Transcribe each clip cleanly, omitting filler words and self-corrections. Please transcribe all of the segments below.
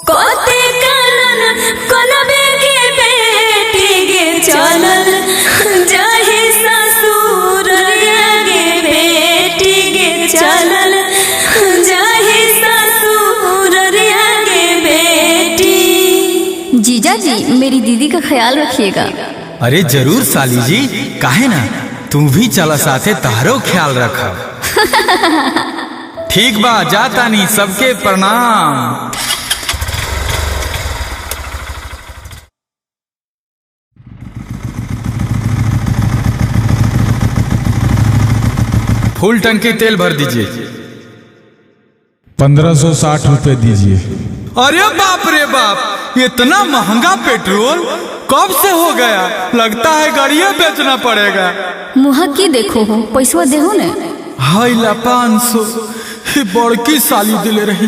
कोते कानन कोनबे के बेटी गे चलल जाहे ससुर गे बेटी गे चलल जाहे ससुर गे बेटी। जीजा जी मेरी दीदी का ख्याल रखिएगा। अरे जरूर साली जी, काहे ना, तू भी चला साथे, तारो ख्याल रखा। ठीक बा, जाता नहीं, सबके प्रणाम। फुल टंकी तेल भर दीजिए। 1560 रुपए दीजिए। अरे बाप रे बाप, इतना महंगा पेट्रोल कब से हो गया? लगता है गाड़ियां बेचना पड़ेगा। मुहा की देखो हो, पैसा देहो ने। हाय ला 500, बड़की साली दिले रही।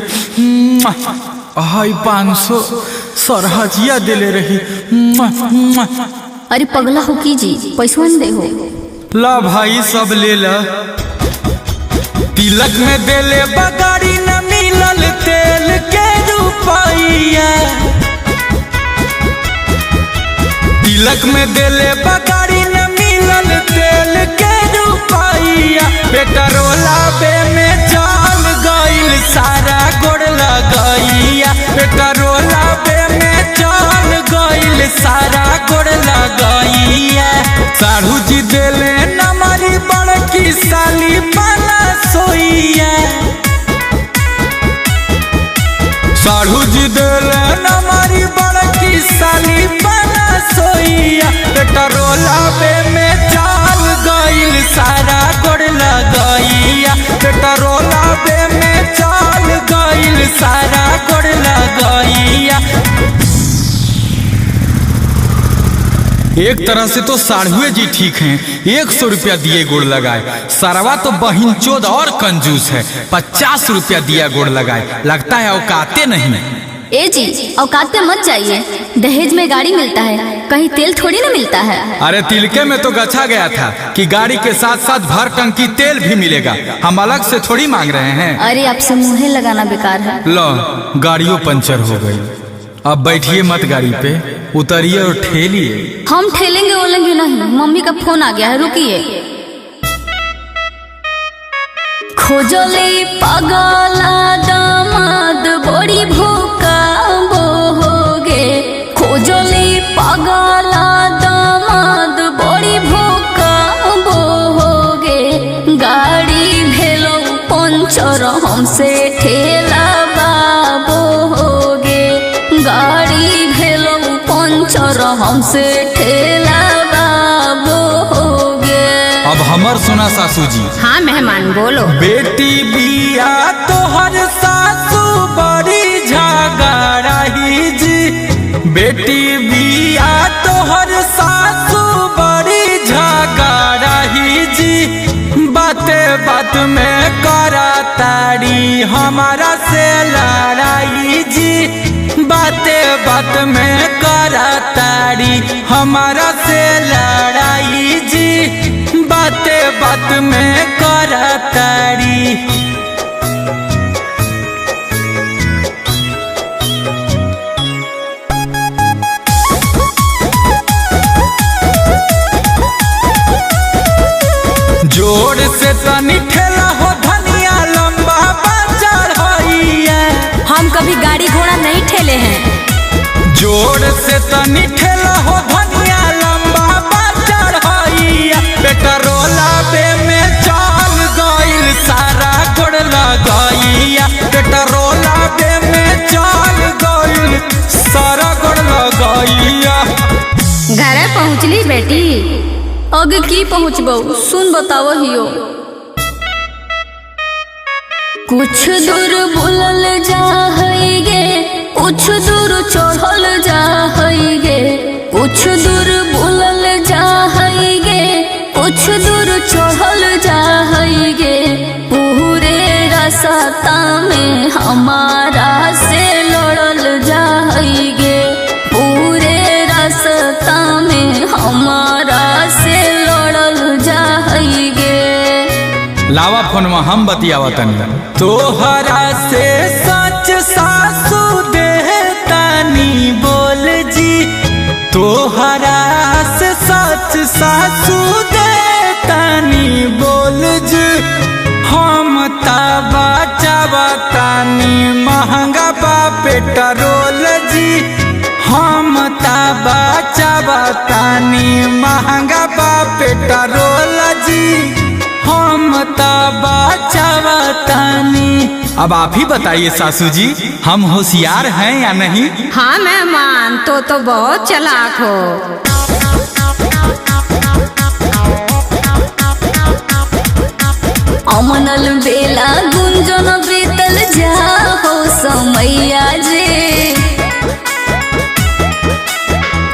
हाय 500 सरहजिया दिले रही। अरे पगला हो की जी, पैसा न देहो। ला भाई सब ले ला। तिलक में देले बगाड़ी न मिलल तेल के रुपैया। तिलक में देले बगाड़ी न मिलल तेल के रुपैया। पेट्रोला बे में चल गइल सारा गोड़ लगैया। पेट्रोला बे में चल गइल सारा गोड़ लगैया। साढ़ू जी देले नमरी बड़की साली बना सोइया। साढ़ू जी देले नमरी बड़की साली बना सोइया। पेट्रोला बे में चल गइल सारा गोड़ लगैया। पेट्रोला बे में चल गइल सारा गोड़ लगैया। एक तरह से तो साढ़ुए जी ठीक हैं, 100 रुपया दिए गोड़ लगाए। सरवा तो बहिन चोद और कंजूस है, 50 रुपया दिया गोड़ लगाए। लगता है औकाते नहीं। ए जी औकात में मत जाइए, दहेज में गाड़ी मिलता है, कहीं तेल थोड़ी ना मिलता है। अरे तिलके में तो गछा गया था कि गाड़ी के साथ साथ भर टंकी तेल भी मिलेगा। हम अलग से थोड़ी मांग रहे हैं। अरे आपसे मुँहे लगाना बेकार है। लो, गाड़ियों पंचर हो गई। अब बैठिए मत गाड़ी पे, उतरिए और ठेलिए। हम ठेलेंगे बोलेंगे नहीं, मम्मी का फोन आ गया है, रुकिए। खोजले पगला दामाद बड़ी भूखा बोहोगे। खोजले पगला दामाद बड़ी भूखा बोहोगे। गाड़ी भेलो पंचर हमसे ठेला बोहोगे। गाड़ी भेलो पंचर हमसे ठेला बोहोगे। अब हमर सुना सासू जी। हाँ मेहमान बोलो। बेटी बिया तोहर सासू बड़ी झगड़ाही जी। बेटी बिया तोहर सासू बड़ी झगड़ाही जी। बाते बात में करा तारी हमारा से लड़ाई जी। बाते बात में करा तारी हमारा से लड़ाई जी। बाते बात में करा तारी। जोर से तनी ठेला हो धनिया लंबा बाजार होइया। हम कभी गाड़ी घोड़ा नहीं ठेले हैं। जोर से तनी ठेला हो धनिया लंबा बाजार होइया। पेट्रोला बे में चल गइल सारा गोड़ लगैया। पेट्रोला बे में चल गइल सारा गोड़ लगैया। घरे पहुँचली बेटी? आगे की पहुँचबो सुन बताव हियो। कुछ दूर बुलल जाहैगे, कुछ दूर चढ़ल जाहैगे। कुछ दूर बुलल जाहैगे, कुछ दूर चढ़ल जाहैगे। पूरे रास्ता में हमारा से लड़ल जाहैगे। पूरे रास्ता में हमारा से लड़ल जाहैगे। लावा फोन में हम बतियावा तनी। तोहरा से सच सासू देह पेट्रोल जी, हम ता बचावतानी महंगा बा पेट्रोल जी, हम ता बचावतानी। अब आप ही बताइए सासू जी, हम होशियार हैं या नहीं? हाँ मेहमान, तो बहुत चालाक हो। अमनल बेला गुंजन बीतल जा हो समैया जे,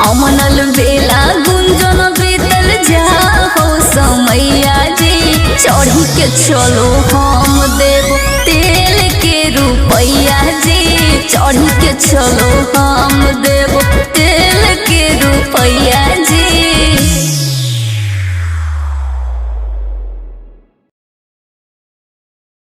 अमनल बेला गुंजन बीतल जा हो समैया जे। चढ़ी के चलो हम देव तेल के रुपैया जी, चढ़ी के चलो हम